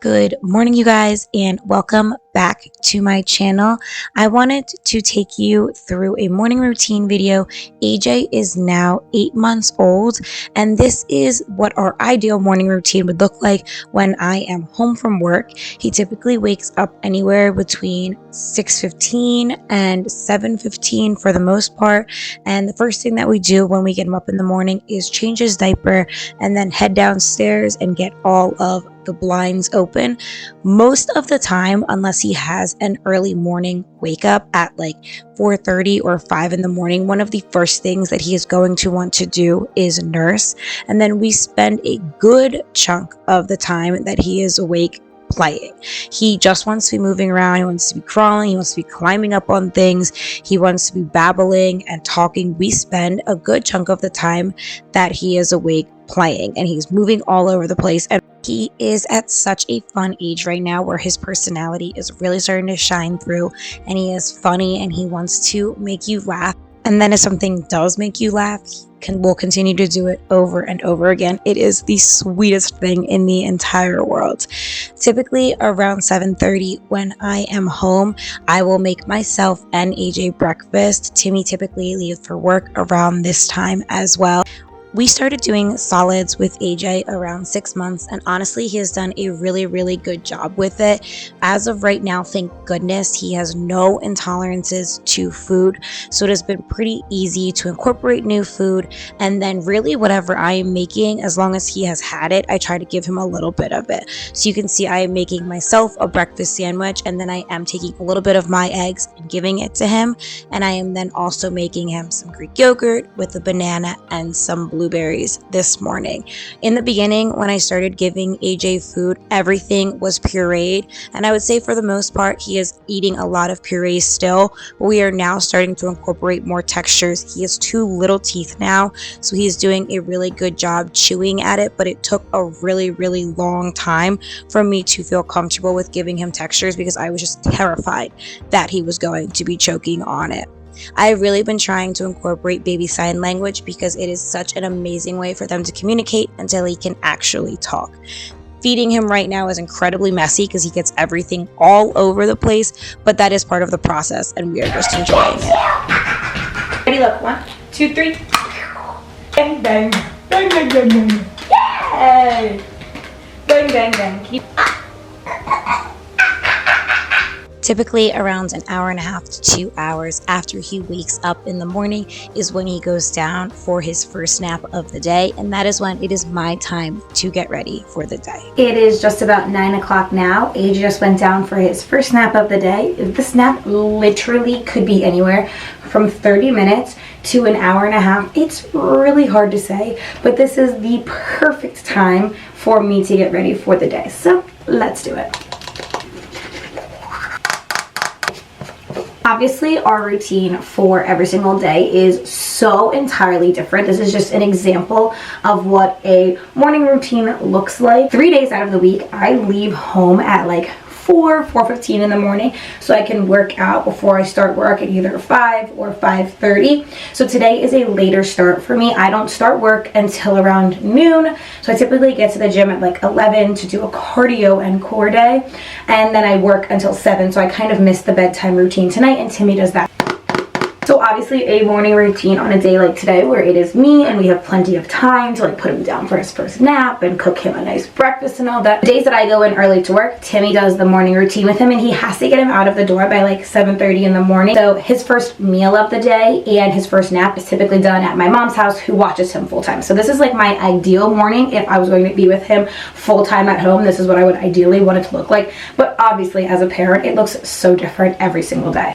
Good morning, you guys, and welcome back to my channel. I wanted to take you through a morning routine video. AJ is now 8 months old, and this is what our ideal morning routine would look like when I am home from work. He typically wakes up anywhere between 6:15 and 7:15 for the most part, and the first thing that we do when we get him up in the morning is change his diaper and then head downstairs and get all of the blinds open. Most of the time, unless he has an early morning wake up at like 4:30 or 5 in the morning, one of the first things that he is going to want to do is nurse. And then we spend a good chunk of the time that he is awake playing. He just wants to be moving around. He wants to be crawling. He wants to be climbing up on things. He wants to be babbling and talking. We spend a good chunk of the time that he is awake playing, and he's moving all over the place. And he is at such a fun age right now where his personality is really starting to shine through, and he is funny and he wants to make you laugh. And then if something does make you laugh, we'll continue to do it over and over again. It is the sweetest thing in the entire world. Typically around 7:30 when I am home, I will make myself and AJ breakfast. Timmy typically leaves for work around this time as well. We started doing solids with AJ around 6 months, and honestly, he has done a really good job with it. As of right now, thank goodness, he has no intolerances to food, so it has been pretty easy to incorporate new food. And then really whatever I am making, as long as he has had it, I try to give him a little bit of it. So you can see I am making myself a breakfast sandwich, and then I am taking a little bit of my eggs and giving it to him. And I am then also making him some Greek yogurt with a banana and some blueberries this morning. In the beginning, when I started giving AJ food, everything was pureed, and I would say for the most part he is eating a lot of purees still, but we are now starting to incorporate more textures. He has 2 little teeth now, so he's doing a really good job chewing at it, but it took a really long time for me to feel comfortable with giving him textures because I was just terrified that he was going to be choking on it. I've really been trying to incorporate baby sign language because it is such an amazing way for them to communicate until he can actually talk. Feeding him right now is incredibly messy because he gets everything all over the place, but that is part of the process and we are just enjoying it. Ready, look, 1, 2, 3. Bang, bang, bang, bang, bang, bang. Yay! Bang, bang, bang. Keep Typically around an hour and a half to 2 hours after he wakes up in the morning is when he goes down for his first nap of the day, and that is when it is my time to get ready for the day. It is just about 9 o'clock now. AJ just went down for his first nap of the day. This nap literally could be anywhere from 30 minutes to an hour and a half. It's really hard to say, but this is the perfect time for me to get ready for the day. So let's do it. Obviously, our routine for every single day is so entirely different. This is just an example of what a morning routine looks like. 3 days out of the week, I leave home at like 4:15 in the morning so I can work out before I start work at either 5 or 5:30. So today is a later start for me. I don't start work until around noon. So I typically get to the gym at like 11 to do a cardio and core day. And then I work until 7. So I kind of missed the bedtime routine tonight, and Timmy does that. So obviously a morning routine on a day like today where it is me and we have plenty of time to like put him down for his first nap and cook him a nice breakfast and all that. The days that I go in early to work, Timmy does the morning routine with him, and he has to get him out of the door by like 7:30 in the morning. So his first meal of the day and his first nap is typically done at my mom's house, who watches him full time. So this is like my ideal morning. If I was going to be with him full time at home, this is what I would ideally want it to look like. But obviously as a parent, it looks so different every single day.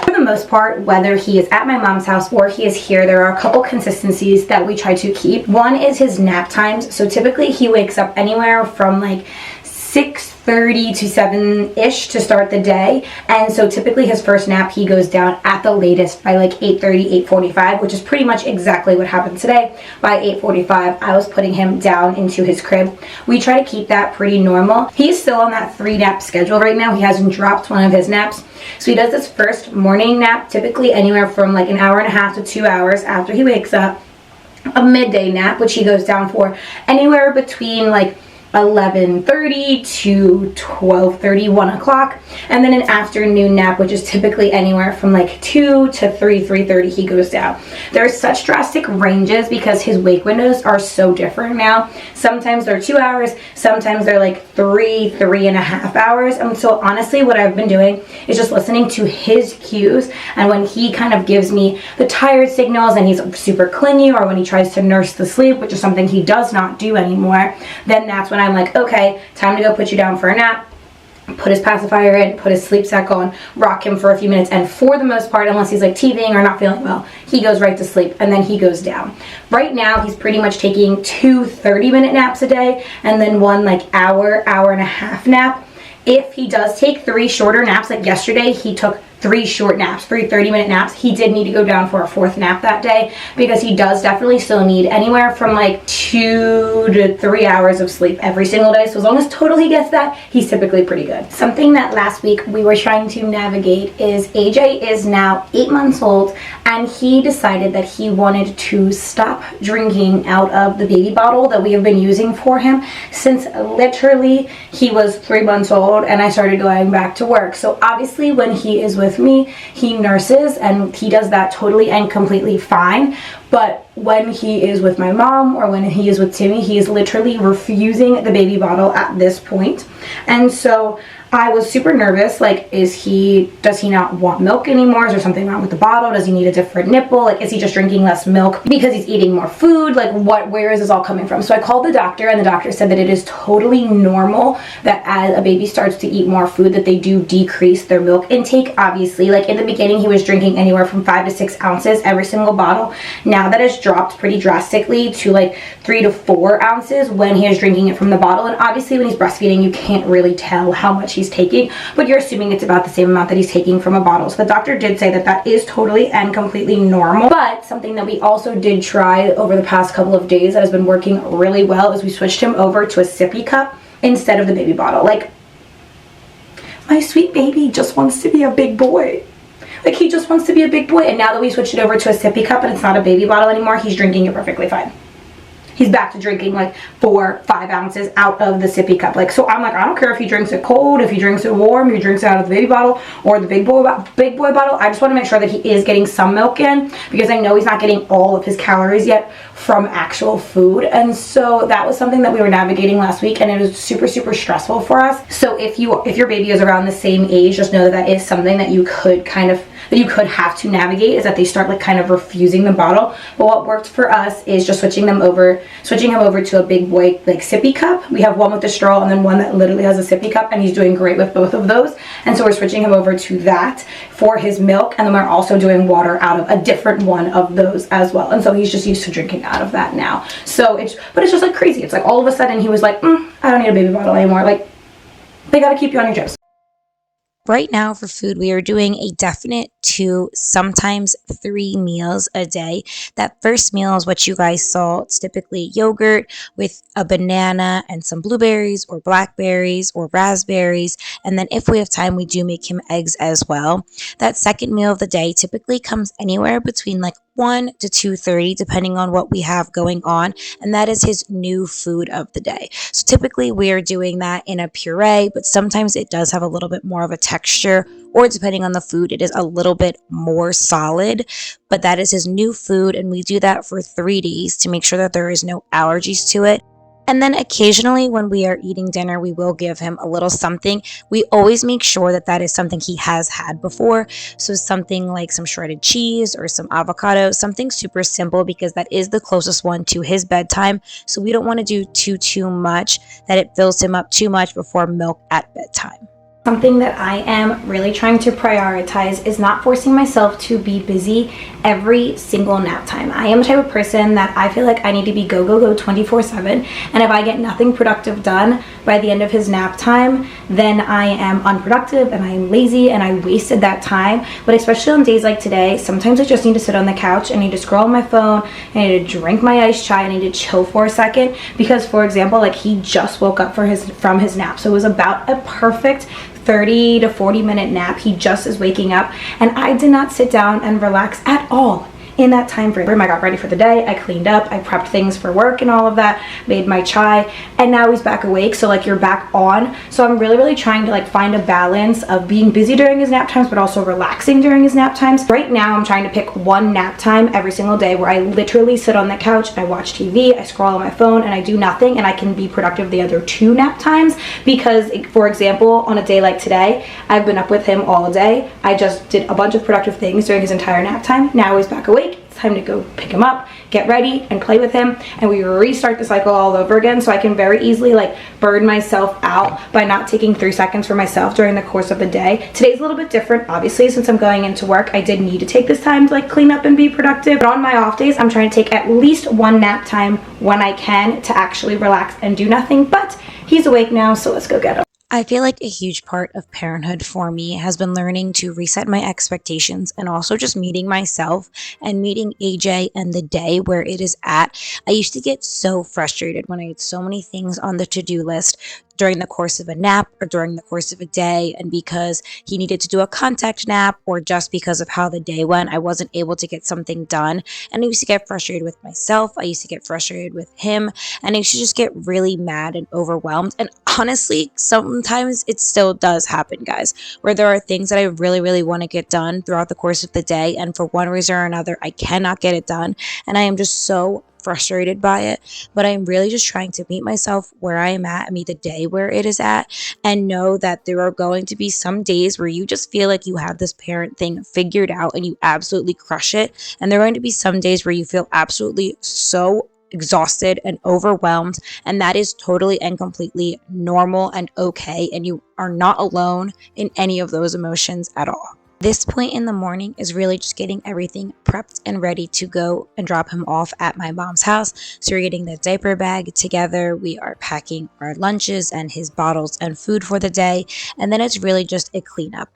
For the most part, whether he is at my mom's house or he is here, there are a couple consistencies that we try to keep. One is his nap times. So typically he wakes up anywhere from like 6:30 to 7-ish to start the day, and so typically his first nap he goes down at the latest by like 8:30, 8:45, which is pretty much exactly what happened today. By 8:45 I was putting him down into his crib. We try to keep that pretty normal. He's still on that 3-nap schedule right now. He hasn't dropped one of his naps. So he does this first morning nap typically anywhere from like an hour and a half to 2 hours after he wakes up. A midday nap, which he goes down for anywhere between like 11:30 to 12:30, 1 o'clock, and then an afternoon nap, which is typically anywhere from like 2 to 3:30 he goes down. There's such drastic ranges because his wake windows are so different now. Sometimes they're 2 hours, sometimes they're like 3.5 hours. And so honestly, what I've been doing is just listening to his cues, and when he kind of gives me the tired signals and he's super clingy, or when he tries to nurse the sleep, which is something he does not do anymore, then that's when I'm like, okay, time to go put you down for a nap. Put his pacifier in, put his sleep sack on, rock him for a few minutes, and for the most part, unless he's like TVing or not feeling well, he goes right to sleep, and then he goes down. Right now, he's pretty much taking 2 30-minute naps a day, and then one like hour and a half nap. If he does take 3 shorter naps, like yesterday, he took 3 short naps, 3 30-minute naps. He did need to go down for a 4th nap that day because he does definitely still need anywhere from like 2 to 3 hours of sleep every single day. So as long as total he gets that, he's typically pretty good. Something that last week we were trying to navigate is AJ is now 8 months old, and he decided that he wanted to stop drinking out of the baby bottle that we have been using for him since literally he was 3 months old and I started going back to work. So obviously when he is with me, he nurses, and he does that totally and completely fine. But when he is with my mom or when he is with Timmy, he is literally refusing the baby bottle at this point. And so I was super nervous, like, does he not want milk anymore? Is there something wrong with the bottle? Does he need a different nipple? Like, is he just drinking less milk because he's eating more food? Like, where is this all coming from? So I called the doctor, and the doctor said that it is totally normal that as a baby starts to eat more food, that they do decrease their milk intake. Obviously, like in the beginning, he was drinking anywhere from 5 to 6 ounces every single bottle. Now that has dropped pretty drastically to like 3 to 4 ounces when he is drinking it from the bottle. And obviously when he's breastfeeding, you can't really tell how much he's taking, but you're assuming it's about the same amount that he's taking from a bottle. So the doctor did say that that is totally and completely normal. But something that we also did try over the past couple of days that has been working really well is we switched him over to a sippy cup instead of the baby bottle. Like, my sweet baby just wants to be a big boy. Like, he just wants to be a big boy. And now that we switched it over to a sippy cup and it's not a baby bottle anymore, he's drinking it perfectly fine. He's back to drinking like 4-5 ounces out of the sippy cup. Like, so I'm like, I don't care if he drinks it cold, if he drinks it warm, if he drinks it out of the baby bottle or the big boy bottle. I just want to make sure that he is getting some milk in, because I know he's not getting all of his calories yet from actual food. And so that was something that we were navigating last week, and it was super stressful for us. So if your baby is around the same age, just know that that is something that you could have to navigate, is that they start like kind of refusing the bottle. But what worked for us is just switching him over to a big boy like sippy cup. We have one with the straw and then one that literally has a sippy cup, and he's doing great with both of those. And so we're switching him over to that for his milk, and then we're also doing water out of a different one of those as well. And so he's just used to drinking out of that now. So it's just like crazy. It's like all of a sudden he was like, I don't need a baby bottle anymore. Like, they gotta keep you on your toes. Right now for food, we are doing a definite 2, sometimes 3 meals a day. That first meal is what you guys saw. It's typically yogurt with a banana and some blueberries or blackberries or raspberries. And then if we have time, we do make him eggs as well. That second meal of the day typically comes anywhere between like 1 to 2:30, depending on what we have going on, and that is his new food of the day. So typically we are doing that in a puree, but sometimes it does have a little bit more of a texture, or depending on the food, it is a little bit more solid. But that is his new food, and we do that for 3 days to make sure that there is no allergies to it. And then occasionally when we are eating dinner, we will give him a little something. We always make sure that that is something he has had before. So something like some shredded cheese or some avocado, something super simple, because that is the closest one to his bedtime. So we don't want to do too much that it fills him up too much before milk at bedtime. Something that I am really trying to prioritize is not forcing myself to be busy every single nap time. I am the type of person that I feel like I need to be go 24/7, and if I get nothing productive done by the end of his nap time, then I am unproductive and I am lazy and I wasted that time. But especially on days like today, sometimes I just need to sit on the couch, I need to scroll on my phone, I need to drink my iced chai, I need to chill for a second, because for example, like, he just woke up from his nap, so it was about a perfect 30 to 40 minute nap. He just is waking up, and I did not sit down and relax at all in that time frame, I got ready for the day, I cleaned up, I prepped things for work and all of that, made my chai, and now he's back awake. So like you're back on. So I'm really trying to like find a balance of being busy during his nap times but also relaxing during his nap times. Right now I'm trying to pick one nap time every single day where I literally sit on the couch, I watch TV, I scroll on my phone, and I do nothing, and I can be productive the other 2 nap times. Because for example, on a day like today, I've been up with him all day. I just did a bunch of productive things during his entire nap time. Now he's back awake. It's time to go pick him up, get ready, and play with him, and we restart the cycle all over again. So I can very easily like burn myself out by not taking 3 seconds for myself during the course of the day. Today's a little bit different, obviously, since I'm going into work. I did need to take this time to like clean up and be productive. But on my off days, I'm trying to take at least 1 nap time when I can to actually relax and do nothing. But he's awake now, so let's go get him. I feel like a huge part of parenthood for me has been learning to reset my expectations and also just meeting myself and meeting AJ and the day where it is at. I used to get so frustrated when I had so many things on the to-do list during the course of a nap or during the course of a day, and because he needed to do a contact nap or just because of how the day went, I wasn't able to get something done. And I used to get frustrated with myself, I used to get frustrated with him, and I used to just get really mad and overwhelmed. And honestly, sometimes it still does happen, guys, where there are things that I really want to get done throughout the course of the day, and for one reason or another I cannot get it done, and I am just so frustrated by it. But I'm really just trying to meet myself where I am at, meet the day where it is at, and know that there are going to be some days where you just feel like you have this parent thing figured out and you absolutely crush it, and there are going to be some days where you feel absolutely so exhausted and overwhelmed, and that is totally and completely normal and okay, and you are not alone in any of those emotions at all. This point in the morning is really just getting everything prepped and ready to go and drop him off at my mom's house. So we're getting the diaper bag together, we are packing our lunches and his bottles and food for the day, and then it's really just a cleanup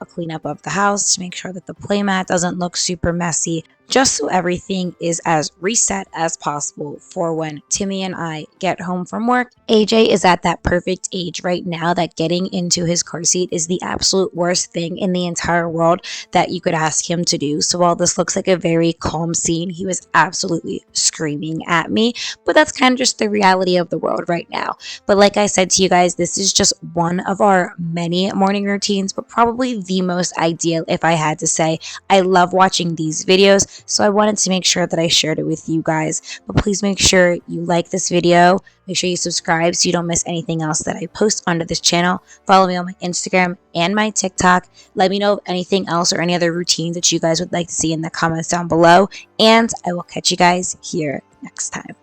of the house to make sure that the playmat doesn't look super messy, just so everything is as reset as possible for when Timmy and I get home from work. AJ is at that perfect age right now that getting into his car seat is the absolute worst thing in the entire world that you could ask him to do. So while this looks like a very calm scene, he was absolutely screaming at me, but that's kind of just the reality of the world right now. But like I said to you guys, this is just one of our many morning routines, but probably the most ideal if I had to say. I love watching these videos, so I wanted to make sure that I shared it with you guys. But please make sure you like this video, make sure you subscribe so you don't miss anything else that I post onto this channel. Follow me on my Instagram and my TikTok. Let me know of anything else or any other routines that you guys would like to see in the comments down below, and I will catch you guys here next time.